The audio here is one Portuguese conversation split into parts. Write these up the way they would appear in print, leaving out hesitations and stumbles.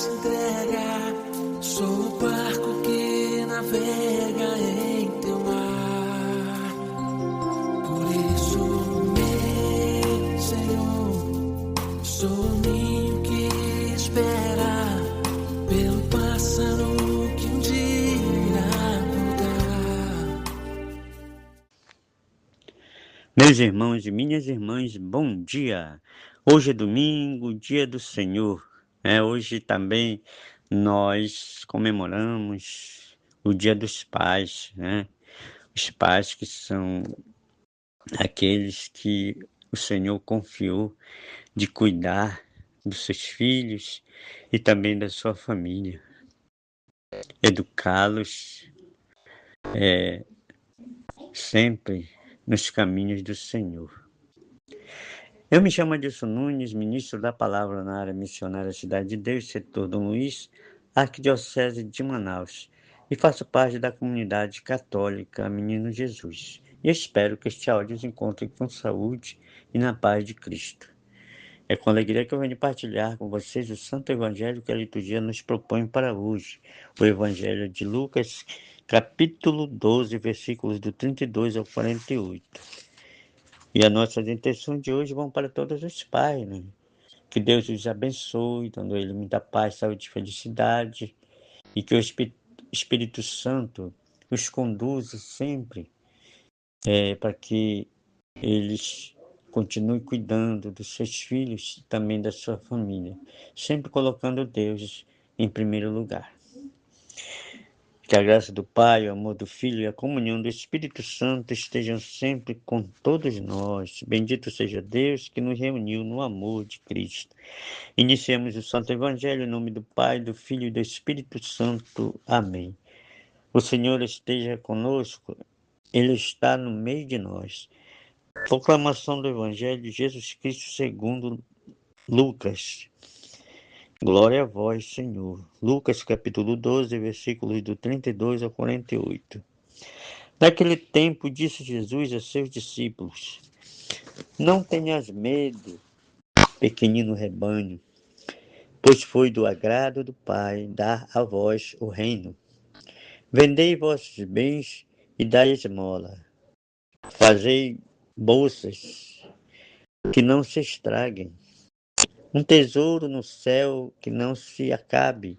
se entrega. Sou o barco que navega em teu mar. Por isso, meu Senhor, sou o ninho que espera pelo pássaro que um dia irá voltar. Meus irmãos e minhas irmãs, bom dia! Hoje é domingo, dia do Senhor. Hoje também nós comemoramos o Dia dos Pais, Os pais que são aqueles que o Senhor confiou de cuidar dos seus filhos e também da sua família. Educá-los sempre nos caminhos do Senhor. Eu me chamo Adilson Nunes, ministro da Palavra na área missionária Cidade de Deus, setor Dom Luís, Arquidiocese de Manaus, e faço parte da comunidade católica Menino Jesus. E espero que este áudio os encontre com saúde e na paz de Cristo. É com alegria que eu venho partilhar com vocês o Santo Evangelho que a liturgia nos propõe para hoje, o Evangelho de Lucas, capítulo 12, versículos do 32 ao 48. E as nossas intenções de hoje vão para todos os pais, Que Deus os abençoe, dando a Ele muita paz, saúde e felicidade, e que o Espírito Santo os conduza sempre para que eles continuem cuidando dos seus filhos e também da sua família, sempre colocando Deus em primeiro lugar. Que a graça do Pai, o amor do Filho e a comunhão do Espírito Santo estejam sempre com todos nós. Bendito seja Deus que nos reuniu no amor de Cristo. Iniciemos o Santo Evangelho em nome do Pai, do Filho e do Espírito Santo. Amém. O Senhor esteja conosco, Ele está no meio de nós. Proclamação do Evangelho de Jesus Cristo segundo Lucas. Glória a vós, Senhor. Lucas capítulo 12, versículos do 32 ao 48. Naquele tempo disse Jesus a seus discípulos: Não tenhas medo, pequenino rebanho, pois foi do agrado do Pai dar a vós o reino. Vendei vossos bens e dai esmola. Fazei bolsas que não se estraguem, um tesouro no céu que não se acabe.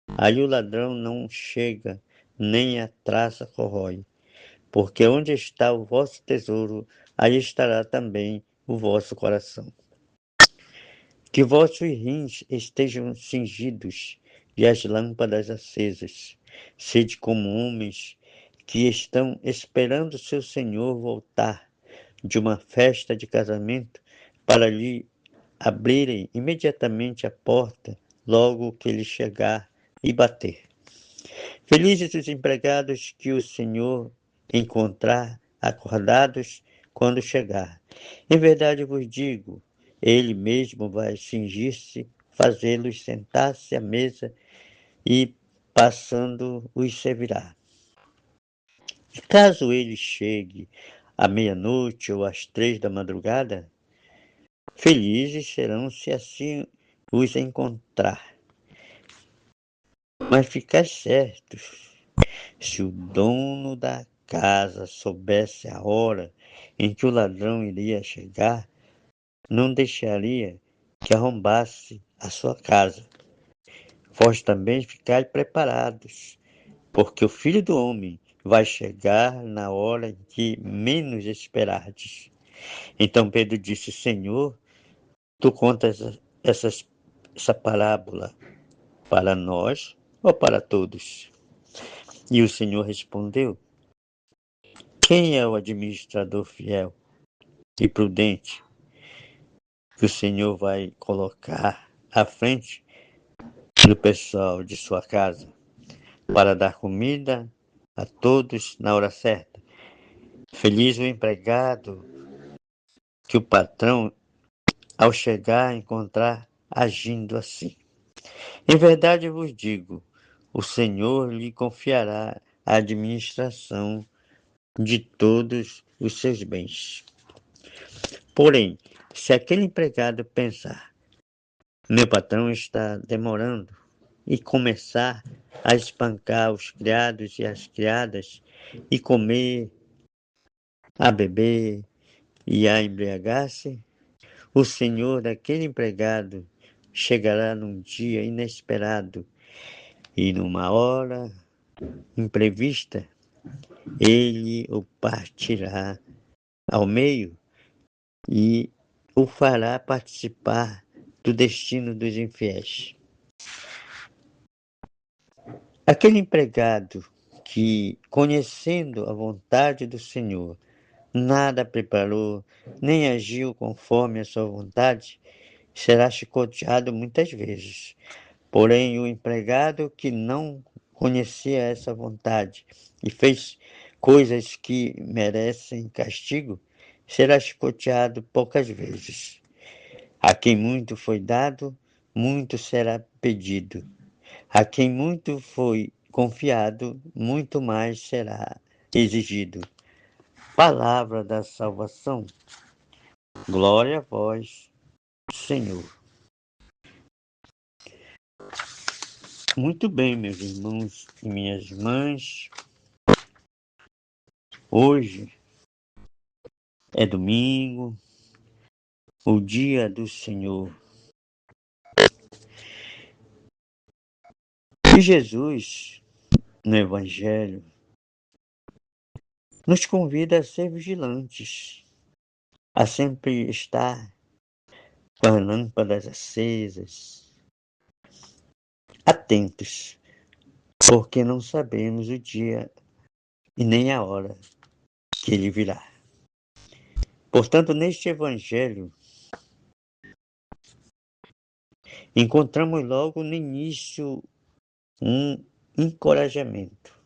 Aí o ladrão não chega, nem a traça corrói. Porque onde está o vosso tesouro, aí estará também o vosso coração. Que vossos rins estejam cingidos e as lâmpadas acesas. Sede como homens que estão esperando seu Senhor voltar de uma festa de casamento para lhe abrirem imediatamente a porta logo que ele chegar e bater. Felizes os empregados que o Senhor encontrar acordados quando chegar. Em verdade vos digo, ele mesmo vai fingir-se, fazê-los sentar-se à mesa e, passando, os servirá. E caso ele chegue à meia-noite ou às 3 da madrugada, felizes serão se assim os encontrar. Mas ficai certos, se o dono da casa soubesse a hora em que o ladrão iria chegar, não deixaria que arrombasse a sua casa. Vós também ficai preparados, porque o Filho do Homem vai chegar na hora em que menos esperardes. Então Pedro disse: Senhor, tu contas essa parábola para nós ou para todos? E o Senhor respondeu: Quem é o administrador fiel e prudente que o Senhor vai colocar à frente do pessoal de sua casa para dar comida a todos na hora certa? Feliz o empregado que o patrão, ao chegar, encontrar agindo assim. Em verdade vos digo, o Senhor lhe confiará a administração de todos os seus bens. Porém, se aquele empregado pensar, meu patrão está demorando, e começar a espancar os criados e as criadas, e comer, a beber e a embriagar-se, o senhor daquele empregado chegará num dia inesperado e numa hora imprevista, ele o partirá ao meio e o fará participar do destino dos infiéis. Aquele empregado que, conhecendo a vontade do Senhor, nada preparou, nem agiu conforme a sua vontade, será chicoteado muitas vezes. Porém, o empregado que não conhecia essa vontade e fez coisas que merecem castigo, será chicoteado poucas vezes. A quem muito foi dado, muito será pedido. A quem muito foi confiado, muito mais será exigido. Palavra da salvação. Glória a vós, Senhor. Muito bem, meus irmãos e minhas irmãs. Hoje é domingo, o dia do Senhor. E Jesus, no Evangelho, nos convida a ser vigilantes, a sempre estar com as lâmpadas acesas, atentos, porque não sabemos o dia e nem a hora que ele virá. Portanto, neste Evangelho, encontramos logo no início um encorajamento.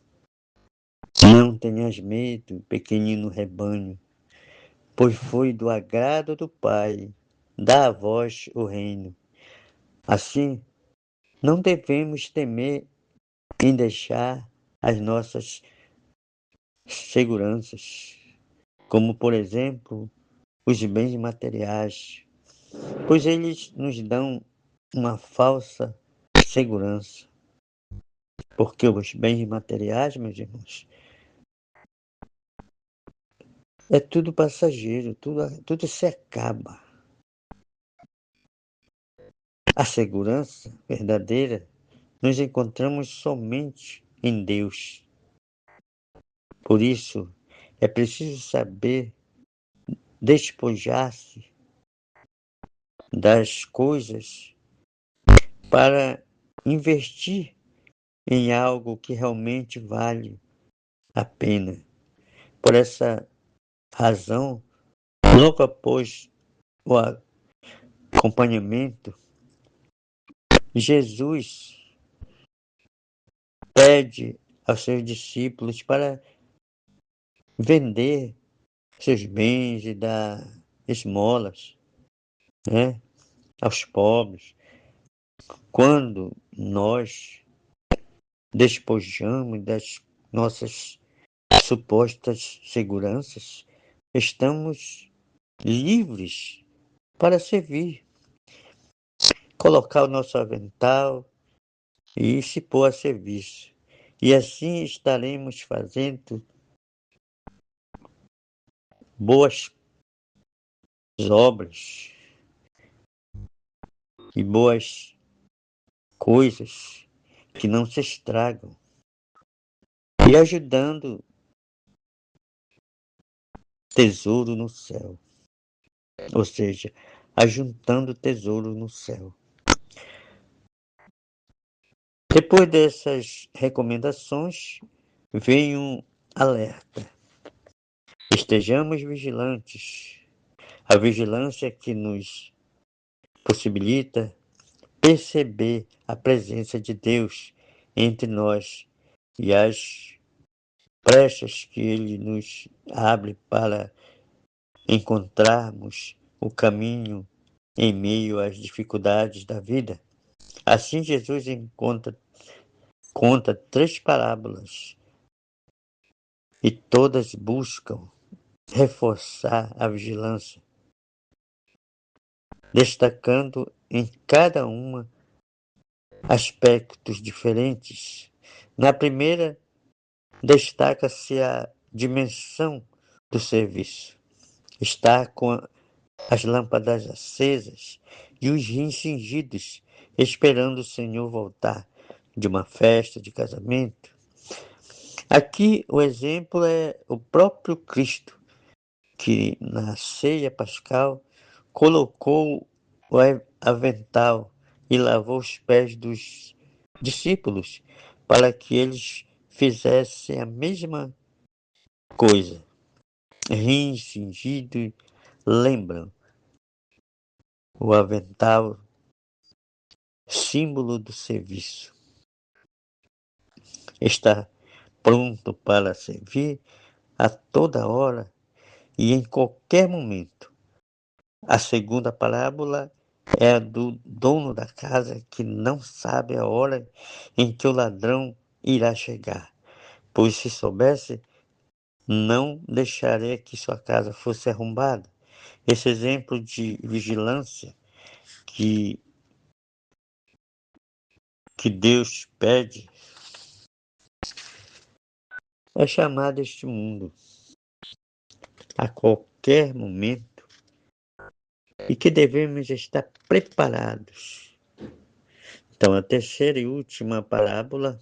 Não tenhas medo, pequenino rebanho, pois foi do agrado do Pai dar a vós o reino. Assim, não devemos temer em deixar as nossas seguranças, como, por exemplo, os bens materiais, pois eles nos dão uma falsa segurança. Porque os bens materiais, meus irmãos, é tudo passageiro, tudo se acaba. A segurança verdadeira nos encontramos somente em Deus. Por isso, é preciso saber despojar-se das coisas para investir em algo que realmente vale a pena. Por essa razão, logo após o acompanhamento, Jesus pede aos seus discípulos para vender seus bens e dar esmolas, né, aos pobres. Quando nós despojamos das nossas supostas seguranças, estamos livres para servir, colocar o nosso avental e se pôr a serviço. E assim estaremos fazendo boas obras e boas coisas que não se estragam e ajudando tesouro no céu, ou seja, ajuntando tesouro no céu. Depois dessas recomendações, vem um alerta. Estejamos vigilantes. A vigilância que nos possibilita perceber a presença de Deus entre nós e as brechas que Ele nos abre para encontrarmos o caminho em meio às dificuldades da vida. Assim, Jesus conta 3 parábolas e todas buscam reforçar a vigilância, destacando em cada uma aspectos diferentes. Na primeira, destaca-se a dimensão do serviço. Estar com as lâmpadas acesas e os rins cingidos, esperando o Senhor voltar de uma festa de casamento. Aqui o exemplo é o próprio Cristo, que na ceia pascal colocou o avental e lavou os pés dos discípulos para que eles fizessem a mesma coisa. Rins cingidos lembram o avental, símbolo do serviço. Está pronto para servir a toda hora e em qualquer momento. A segunda parábola é a do dono da casa que não sabe a hora em que o ladrão irá chegar, pois se soubesse, não deixaria que sua casa fosse arrombada. Esse exemplo de vigilância que Deus pede é chamado este mundo a qualquer momento e que devemos estar preparados. Então, a terceira e última parábola,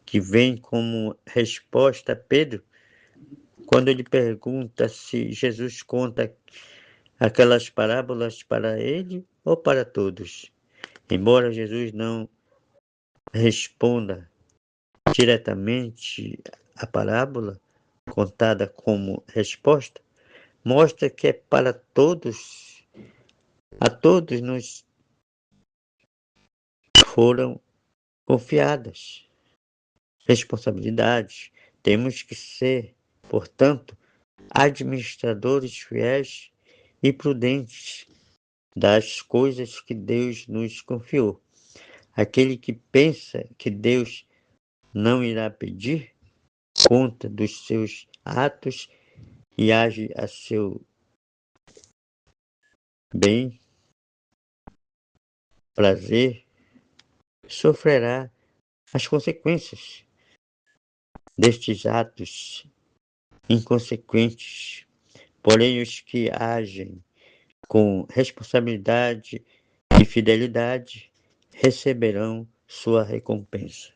que vem como resposta a Pedro, quando ele pergunta se Jesus conta aquelas parábolas para ele ou para todos. Embora Jesus não responda diretamente a parábola contada como resposta, mostra que é para todos, a todos nos foram confiadas responsabilidades. Temos que ser, portanto, administradores fiéis e prudentes das coisas que Deus nos confiou. Aquele que pensa que Deus não irá pedir conta dos seus atos e age a seu bem, prazer, sofrerá as consequências destes atos inconsequentes. Porém, os que agem com responsabilidade e fidelidade receberão sua recompensa.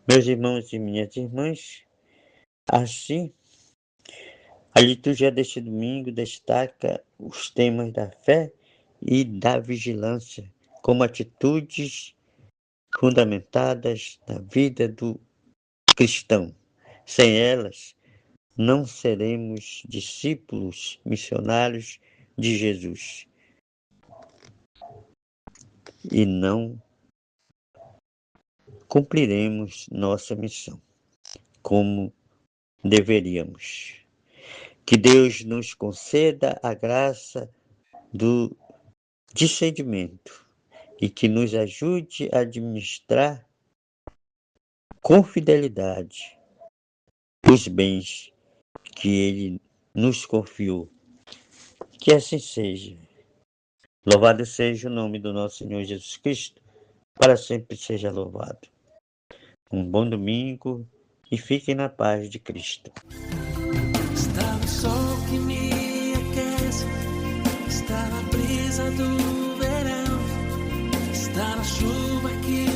Meus irmãos e minhas irmãs, assim, a liturgia deste domingo destaca os temas da fé e da vigilância como atitudes fundamentadas na vida do cristão. Sem elas, não seremos discípulos missionários de Jesus e não cumpriremos nossa missão como deveríamos. Que Deus nos conceda a graça do discernimento e que nos ajude a administrar com fidelidade os bens que Ele nos confiou. Que assim seja. Louvado seja o nome do nosso Senhor Jesus Cristo, para sempre seja louvado. Um bom domingo e fiquem na paz de Cristo. Está no sol que me aquece, está na brisa do verão, está na chuva que